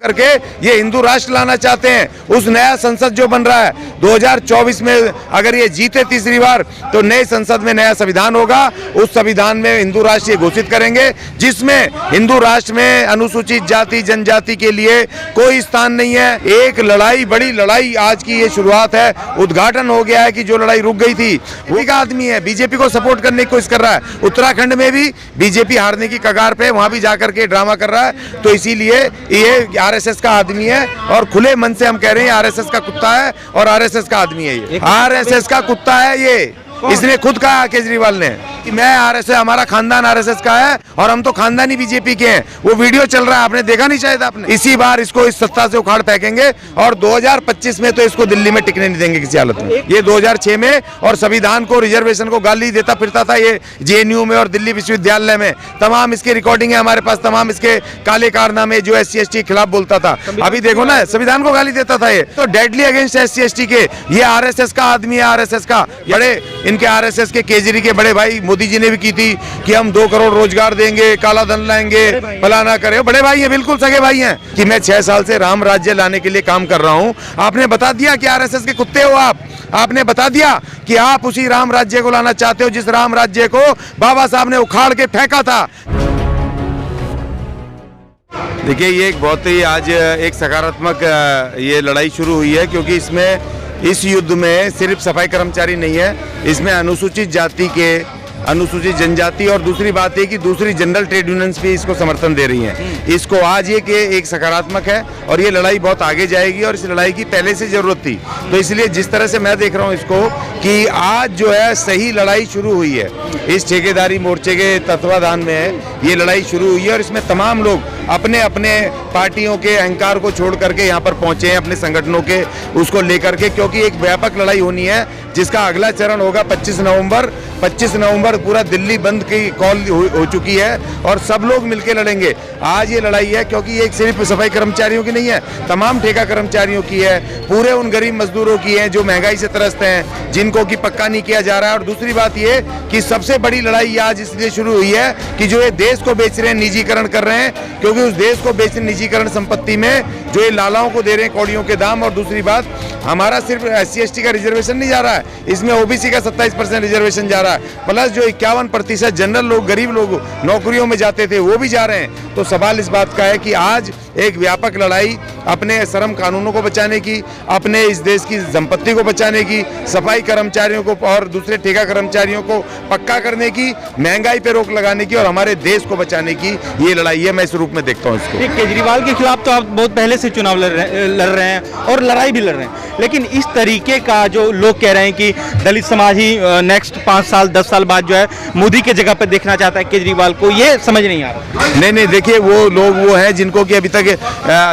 करके ये हिंदू राष्ट्र लाना चाहते हैं। उस नया संसद जो बन रहा है 2024 में अगर ये जीते तीसरी बार तो नए संसद में नया संविधान होगा। उस संविधान में हिंदू राष्ट्र ये घोषित करेंगे जिसमें हिंदू राष्ट्र में अनुसूचित जाति जनजाति के लिए कोई स्थान नहीं है। एक लड़ाई, बड़ी लड़ाई आज की ये शुरुआत है, उद्घाटन हो गया है कि जो लड़ाई रुक गई थी। वो एक आदमी है बीजेपी को सपोर्ट करने की कोशिश कर रहा है। उत्तराखंड में भी बीजेपी हारने की कगार पे, वहां भी जाकर के ड्रामा कर रहा है। तो इसीलिए ये आरएसएस का आदमी है और खुले मन से हम कह रहे हैं आरएसएस का कुत्ता है और आरएसएस का आदमी है। ये आरएसएस का कुत्ता है। ये इसने खुद कहा केजरीवाल ने कि मैं आरएसएस, हमारा खानदान आरएसएस का है और हम तो खानदानी बीजेपी के हैं। वो वीडियो चल रहा है, आपने देखा नहीं शायद आपने। इसी बार इसको इस सत्ता से उखाड़ फेंकेंगे और 2025 में तो इसको दिल्ली में टिकने नहीं देंगे किसी हालत में। ये 2006 में और संविधान को, रिजर्वेशन को गाली देता फिरता था ये जेएनयू में और दिल्ली विश्वविद्यालय में। तमाम इसकी रिकॉर्डिंग है हमारे पास, तमाम इसके काले कारनामे जो SC ST के खिलाफ बोलता था। अभी देखो ना, संविधान को गाली देता था ये तो डेडली अगेंस्ट SC ST के। ये आरएसएस का आदमी है, आरएसएस का। बड़े इनके आरएसएस के केजरी के बड़े भाई मोदी जी ने भी की थी कि हम 2 करोड़ रोजगार देंगे, काला धन लाएंगे, फलाना करे। बड़े भाई हैं, बिल्कुल सगे भाई हैं। कि मैं 6 साल से राम राज्य लाने के लिए काम कर रहा हूं। आपने बता दिया कि आरएसएस के कुत्ते हो आप। आपने बता दिया कि आप उसी राम राज्य को लाना चाहते हो जिस राम राज्य को बाबा साहब ने उखाड़ के फेंका था। देखिए, ये एक बहुत ही आज एक सकारात्मक ये लड़ाई शुरू हुई है क्योंकि इसमें, इस युद्ध में सिर्फ सफाई कर्मचारी नहीं है, इसमें अनुसूचित जाति के, अनुसूचित जनजाति और दूसरी बात है कि दूसरी जनरल ट्रेड यूनियंस भी इसको समर्थन दे रही हैं। इसको आज ये कि एक सकारात्मक है और ये लड़ाई बहुत आगे जाएगी और इस लड़ाई की पहले से जरूरत थी। तो इसलिए जिस तरह से मैं देख रहा हूँ इसको कि आज जो है सही लड़ाई शुरू हुई है। इस ठेकेदारी मोर्चे के तत्वाधान में ये लड़ाई शुरू हुई है और इसमें तमाम लोग अपने अपने पार्टियों के अहंकार को छोड़ करके यहाँ पर पहुंचे हैं, अपने संगठनों के उसको लेकर के, क्योंकि एक व्यापक लड़ाई होनी है जिसका अगला चरण होगा 25 नवंबर। 25 नवंबर पूरा दिल्ली बंद की कॉल हो चुकी है और सब लोग मिलकर लड़ेंगे। आज ये लड़ाई है क्योंकि ये सिर्फ सफाई कर्मचारियों की नहीं है, तमाम ठेका कर्मचारियों की है, पूरे उन गरीब मजदूरों की है जो महंगाई से त्रस्त हैं, जिनको कि पक्का नहीं किया जा रहा है। और दूसरी बात ये कि सबसे बड़ी लड़ाई आज इसलिए शुरू हुई है कि जो ये देश को बेच रहे हैं, निजीकरण कर रहे हैं, क्योंकि उस देश को बेच रहे निजीकरण संपत्ति में जो ये लालाओं को दे रहे हैं कौड़ियों के दाम। और दूसरी बात, हमारा सिर्फ SC ST का रिजर्वेशन नहीं जा रहा है, इसमें OBC का 27% रिजर्वेशन जा रहा है, प्लस जो 51% जनरल लोग, गरीब लोग नौकरियों में जाते थे वो भी जा रहे हैं। तो सवाल इस बात का है कि आज एक व्यापक लड़ाई अपने श्रम कानूनों को बचाने की, अपने इस देश की संपत्ति को बचाने की, सफाई कर्मचारियों को और दूसरे ठेका कर्मचारियों को पक्का करने की, महंगाई पे रोक लगाने की और हमारे देश को बचाने की ये लड़ाई है। मैं इस रूप में देखता हूँ इसको। केजरीवाल के खिलाफ तो आप बहुत पहले से चुनाव लड़ रहे हैं और लड़ाई भी लड़ रहे हैं, लेकिन इस तरीके का जो लोग कह रहे हैं कि दलित समाज ही नेक्स्ट 5 साल 10 साल बाद जो है मोदी के जगह पर देखना चाहता है केजरीवाल को, ये समझ नहीं आ रहा। नहीं, देखिए वो लोग वो हैं जिनको कि अभी तक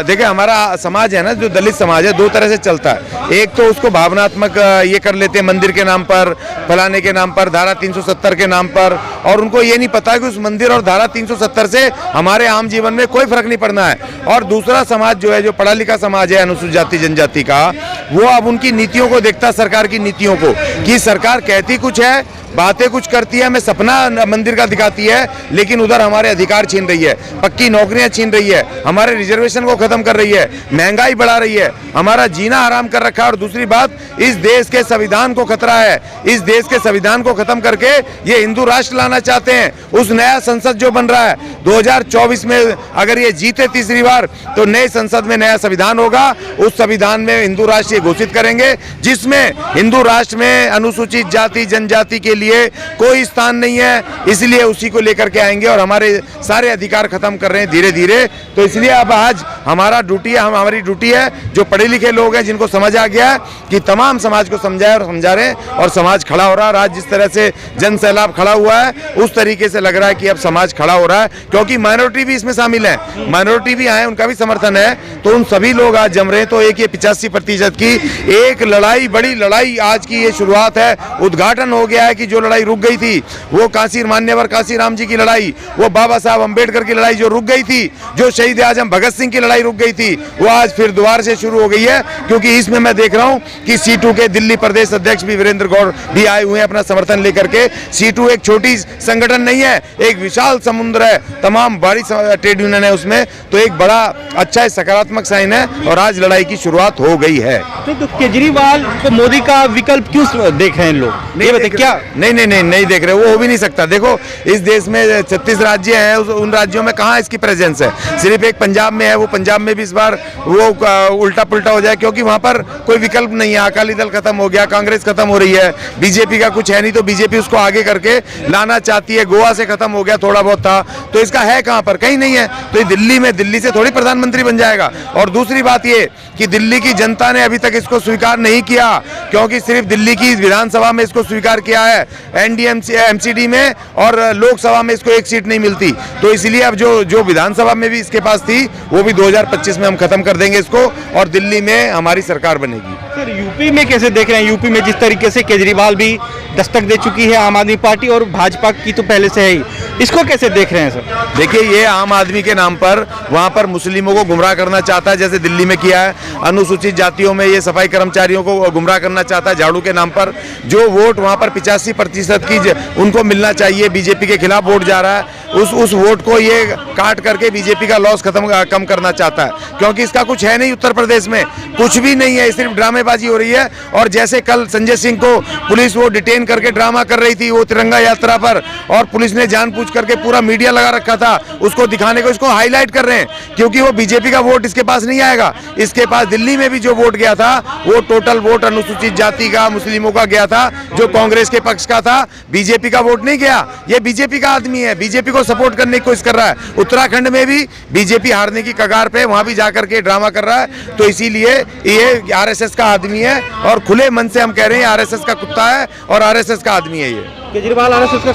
देखिए हमारा समाज है ना, जो दलित समाज है, 2 तरह से चलता है। एक तो उसको भावनात्मक ये कर लेते हैं मंदिर के नाम पर, फलाने के नाम पर, धारा 370 के नाम पर, और उनको ये नहीं पता कि उस मंदिर और धारा 370 से हमारे आम जीवन में कोई फर्क नहीं पड़ना है। और दूसरा समाज जो है, जो पढ़ा लिखा समाज है अनुसूचित जाति जनजाति का, वो अब उनकी नीतियों को देखता है, सरकार की नीतियों को, कि सरकार कहती कुछ है, बातें कुछ करती है, हमें सपना मंदिर का दिखाती है, लेकिन उधर हमारे अधिकार छीन रही है, पक्की नौकरियां छीन रही है, हमारे रिजर्वेशन को खत्म कर रही है, महंगाई बढ़ा रही है, हमारा जीना हराम कर रखा है। और दूसरी बात, इस देश के संविधान को खतरा है। इस देश के संविधान को खत्म करके ये हिंदू राष्ट्र लाना चाहते हैं। उस नया संसद जो बन रहा है 2024 में अगर ये जीते तीसरी बार तो नए संसद में नया संविधान होगा। उस संविधान में हिंदू राष्ट्र ये घोषित करेंगे जिसमें हिंदू राष्ट्र में अनुसूचित जाति जनजाति के लिए कोई स्थान नहीं है। इसलिए उसी को लेकर के आएंगे और हमारे सारे अधिकार खत्म कर रहे हैं धीरे धीरे। तो इसलिए अब आज हमारा ड्यूटी है, हमारी ड्यूटी है, जो पढ़े लिखे लोग हैं जिनको समझ आ गया है कि तमाम समाज को समझाए और समझा रहे हैं, और समाज खड़ा हो रहा है। आज जिस तरह से जन सैलाब खड़ा हुआ है उस तरीके से लग रहा है कि अब समाज खड़ा हो रहा है, क्योंकि माइनॉरिटी भी इसमें शामिल है, माइनॉरिटी भी आए, उनका भी समर्थन है। तो उन सभी लोग आज जम रहे हैं। तो एक ये 85% की एक लड़ाई, बड़ी लड़ाई आज की ये शुरुआत है। उद्घाटन हो गया है कि जो लड़ाई रुक गई थी, वो काशी मान्यवर काशी राम जी की लड़ाई, वो बाबा साहब अम्बेडकर की लड़ाई जो रुक गई थी, जो शहीद आजम भगत सिंह की लड़ाई रुक गई थी, वो आज फिर दोबारा से शुरू हो गई है। क्योंकि इसमें मैं देख रहा हूं कि C2 के दिल्ली प्रदेश अध्यक्ष भी वीरेंद्र गौड़ भी आए हुए हैं अपना समर्थन लेकर के। C2 एक छोटी संगठन नहीं है, एक विशाल समुद्र है, तमाम बड़ी ट्रेड यूनियन है उसमें, तो एक बड़ा अच्छा सकारात्मक साइन है और आज लड़ाई की शुरुआत हो गई है। तो केजरीवाल को मोदी का विकल्प क्यों देख रहे हैं लोग? नहीं बताइए क्या? नहीं देख रहे, वो हो भी नहीं सकता। देखो इस देश में 36 राज्य हैं, उन राज्यों में कहाँ इसकी प्रेजेंस है? सिर्फ एक पंजाब में है, वो पंजाब में भी इस बार वो उल्टा पुल्टा हो जाए, क्योंकि वहां पर कोई विकल्प नहीं है। अकाली दल खत्म हो गया, कांग्रेस खत्म हो रही है, बीजेपी का कुछ है नहीं, तो बीजेपी उसको आगे करके लाना चाहती है। गोवा से खत्म हो गया, थोड़ा बहुत था, तो इसका है कहां पर? कहीं नहीं है। तो दिल्ली से थोड़ी प्रधानमंत्री बन जाएगा। और दूसरी बात ये कि दिल्ली की जनता ने अभी तक इसको स्वीकार नहीं किया, क्योंकि सिर्फ दिल्ली की विधानसभा में इसको स्वीकार किया है, एमसीडी में, और लोकसभा में इसको एक सीट नहीं मिलती। तो इसलिए अब जो विधानसभा में भी इसके पास थी, वो भी 2025 में हम खत्म कर देंगे इसको, और दिल्ली में हमारी सरकार बनेगी। सर यूपी में कैसे देख रहे हैं? यूपी में जिस तरीके से केजरीवाल भी दस्तक दे चुकी है आम आदमी पार्टी, और भाजपा की तो पहले से है ही, इसको कैसे देख रहे हैं सर? देखिए, ये आम आदमी के नाम पर वहां पर मुस्लिमों को गुमराह करना चाहता है, जैसे दिल्ली में किया है। अनुसूचित जातियों में ये सफाई कर्मचारियों को गुमराह करना चाहता है झाड़ू के नाम पर। जो वोट वहां पर 85% की उनको मिलना चाहिए, बीजेपी के खिलाफ वोट जा रहा है, उस वोट को ये काट करके बीजेपी का लॉस कम करना चाहता है, क्योंकि इसका कुछ है नहीं। उत्तर प्रदेश में कुछ भी नहीं है, सिर्फ ड्रामेबाजी हो रही है। और जैसे कल संजय सिंह को पुलिस वो डिटेन करके ड्रामा कर रही थी वो तिरंगा यात्रा पर, और पुलिस ने जानबूझ करके पूरा मीडिया लगा रखा था उसको दिखाने को, इसको हाईलाइट कर रहे हैं, क्योंकि वो बीजेपी का वोट इसके पास नहीं आएगा। इसके पास दिल्ली में भी जो वोट गया था, वो टोटल वोट अनुसूचित जाति का, मुस्लिमों का गया था, जो कांग्रेस के पक्ष का था। बीजेपी का वोट नहीं गया। ये बीजेपी का आदमी है, बीजेपी को सपोर्ट करने की कोशिश कर रहा है। उत्तराखंड में भी बीजेपी हारने की कगार पे, वहां भी जाकर के ड्रामा कर रहा है। तो इसीलिए ये आरएसएस का आदमी है, और खुले मन से हम कह रहे हैं आरएसएस का कुत्ता है और आरएसएस का आदमी है। ये केजरीवाल आरएसएस का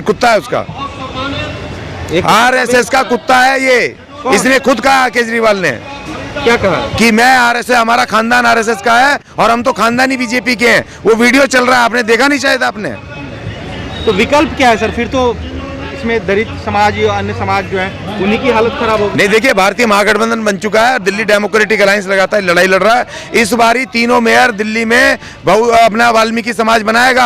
कुत्ता है, उसका आरएसएस का कुत्ता है ये। इसने खुद कहा, केजरीवाल ने क्या कहा कि मैं आरएसएस, हमारा खानदान आरएसएस का है और हम तो खानदानी बीजेपी के हैं। वो वीडियो चल रहा है, आपने देखा नहीं शायद आपने। तो विकल्प क्या है सर? फिर तो इसमें दलित समाज या अन्य समाज जो है उन्हीं की हालत खराब होगी। नहीं, देखिए, भारतीय महागठबंधन बन चुका है, दिल्ली डेमोक्रेटिक अलायंस लगातार लड़ाई लड़ रहा है। इस बारी तीनों मेयर दिल्ली में अपना वाल्मीकि समाज बनाएगा।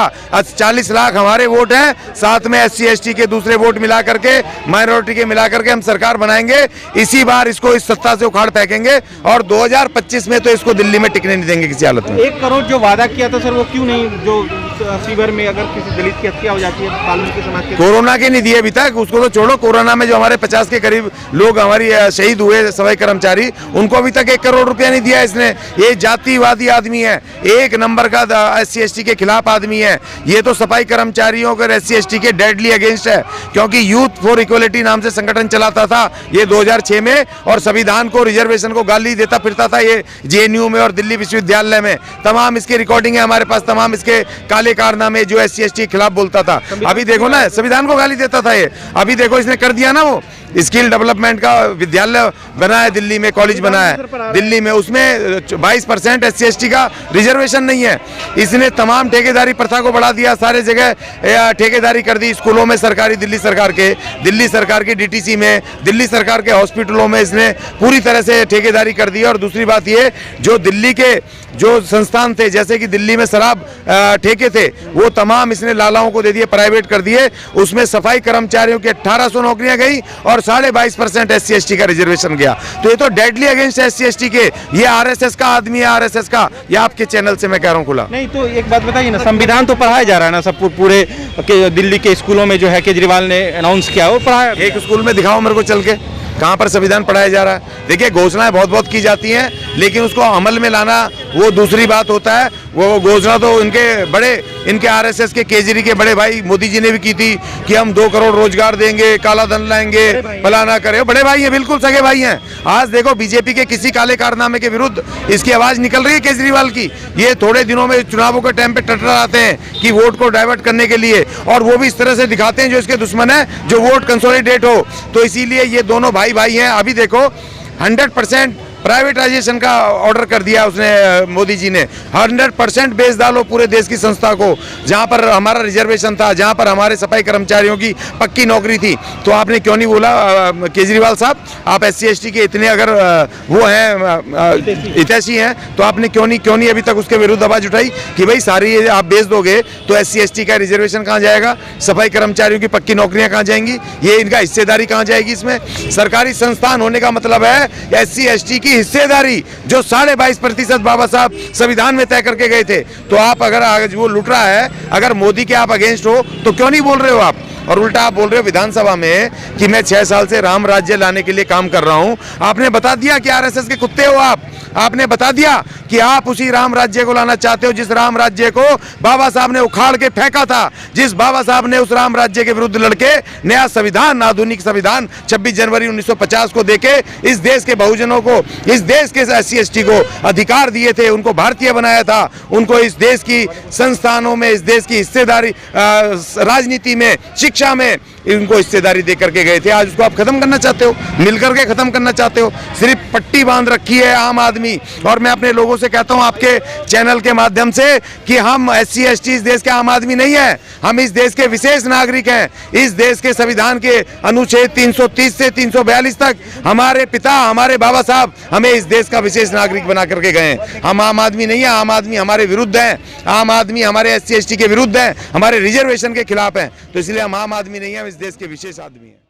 40 लाख हमारे वोट हैं, साथ में SC ST के दूसरे वोट मिला करके, माइनॉरिटी के मिला करके हम सरकार बनाएंगे। इसी बार इसको इस सत्ता से उखाड़ फेंकेंगे, और 2025 में तो इसको दिल्ली में टिकने नहीं देंगे किसी हालत में। 1 करोड़ जो वादा किया था सर, वो क्यों नहीं? जो शिविर में अगर किसी दलित की हत्या हो जाती है वाल्मीकि समाज के, कोरोना के नहीं दिए अभी तक, उसको तो छोड़ो। कोरोना में जो हमारे 50 के करीब लोग हमारी शहीद हुए सफाई कर्मचारी, उनको अभी तक 1 करोड़ रुपया नहीं दिया इसने। ये जातिवादी आदमी है, एक नंबर का SC ST के खिलाफ आदमी है। ये तो सफाई कर्मचारियों के SC ST के डेडली अगेंस्ट है, क्योंकि यूथ फॉर इक्वलिटी नाम से संगठन चलाता था ये 2006 में, और संविधान को, रिजर्वेशन को गाली देता फिरता था ये JNU में और दिल्ली विश्वविद्यालय में। तमाम इसकी रिकॉर्डिंग है हमारे पास, तमाम इसके काले कारनामे जो SC ST के खिलाफ बोलता था। अभी देखो ना, संविधान को गाली देता था ये। अभी देखो इसने कर दिया ना, वो स्किल डेवलपमेंट का विद्यालय बना है दिल्ली में, कॉलेज बना है दिल्ली में, उसमें 22% SC ST का रिजर्वेशन नहीं है। इसने तमाम ठेकेदारी प्रथा को बढ़ा दिया, सारे जगह ठेकेदारी कर दी, स्कूलों में सरकारी, दिल्ली सरकार की DTC में, दिल्ली सरकार के हॉस्पिटलों में इसने पूरी तरह से ठेकेदारी कर दी। और दूसरी बात ये, जो दिल्ली के जो संस्थान थे, जैसे कि दिल्ली में शराब ठेके थे, वो तमाम इसने लालाओं को दे दिए, प्राइवेट कर दिए। उसमें सफाई कर्मचारियों की 1800 नौकरियां गई और 22.5% SC ST का रिजर्वेशन गया। तो ये तो डेडली अगेंस्ट SC ST के, ये RSS का आदमी है, RSS का। ये आपके चैनल से मैं कह रहा हूँ खुला। नहीं तो एक बात बताइए ना, संविधान तो पढ़ाया जा रहा है ना सब पूरे दिल्ली के स्कूलों में, जो है केजरीवाल ने अनाउंस किया, वो पढ़ाया। एक स्कूल में दिखाओ मेरे को चल के, कहाँ पर संविधान पढ़ाया जा रहा है? देखिए, घोषणाएं बहुत की जाती हैं, लेकिन उसको अमल में लाना वो दूसरी बात होता है। वो घोषणा तो इनके RSS के केजरी के बड़े भाई मोदी जी ने भी की थी कि हम 2 करोड़ रोजगार देंगे, काला धन लाएंगे, फलाना करें। बड़े भाई हैं, बिल्कुल सगे भाई हैं। आज देखो, बीजेपी के किसी काले कारनामे के विरुद्ध इसकी आवाज निकल रही है केजरीवाल की। ये थोड़े दिनों में चुनावों के टाइम पे टटराते हैं कि वोट को डाइवर्ट करने के लिए, और वो भी इस तरह से दिखाते हैं जो इसके दुश्मन है, जो वोट कंसोलिडेट हो। तो इसीलिए ये दोनों भाई हैं। अभी देखो 100% प्राइवेटाइजेशन का ऑर्डर कर दिया उसने मोदी जी ने। 100% बेच डालो पूरे देश की संस्था को, जहां पर हमारा रिजर्वेशन था, जहां पर हमारे सफाई कर्मचारियों की पक्की नौकरी थी। तो आपने क्यों नहीं बोला केजरीवाल साहब, आप SC/ST के इतने अगर वो हैं हितैषी हैं, तो आपने क्यों नहीं अभी तक उसके विरुद्ध आवाज उठाई कि भाई सारी आप बेच दोगे तो SC/ST का रिजर्वेशन कहाँ जाएगा, सफाई कर्मचारियों की पक्की नौकरियां कहाँ जाएंगी, ये इनका हिस्सेदारी कहाँ जाएगी। इसमें सरकारी संस्थान होने का मतलब है SC/ST की हिस्सेदारी जो 22.5% बाबा साहब संविधान में तय करके गए थे। तो आप अगर वो लुट रहा है, अगर मोदी के आप अगेंस्ट हो तो क्यों नहीं बोल रहे हो आप, और उल्टा आप बोल रहे हो विधानसभा में कि मैं 6 साल से राम राज्य लाने के लिए काम कर रहा हूं। आपने बता दिया कि RSS के कुत्ते हो आप, आपने बता दिया कि आप उसी राम राज्य को लाना चाहते हो जिस राम राज्य को बाबा साहब ने उखाड़ के फेंका था, जिस बाबा साहब ने उस राम राज्य के विरुद्ध लड़के नया संविधान, आधुनिक संविधान 26 जनवरी 1950 को देके इस देश के बहुजनों को, इस देश के SC/ST को अधिकार दिए थे, उनको भारतीय बनाया था, उनको इस देश की संस्थानों में, इस देश की हिस्सेदारी, राजनीति में, शिक्षा में इनको हिस्सेदारी दे करके गए थे। आज उसको आप खत्म करना चाहते हो, मिलकर के खत्म करना चाहते हो। सिर्फ पट्टी बांध रखी है आम आदमी। और मैं अपने लोगों से कहता हूं आपके चैनल के माध्यम से कि हम SC/ST इस देश के आम आदमी नहीं है, हम इस देश के विशेष नागरिक हैं। इस देश के संविधान के अनुच्छेद 330 से 342 तक हमारे पिता, हमारे बाबा साहब हमें इस देश का विशेष नागरिक बना करके गए हैं। हम आम आदमी नहीं है, आम आदमी हमारे विरुद्ध है, आम आदमी हमारे SC/ST के विरुद्ध है, हमारे रिजर्वेशन के खिलाफ है। तो इसलिए हम आम आदमी नहीं है, हम इस देश के विशेष आदमी हैं।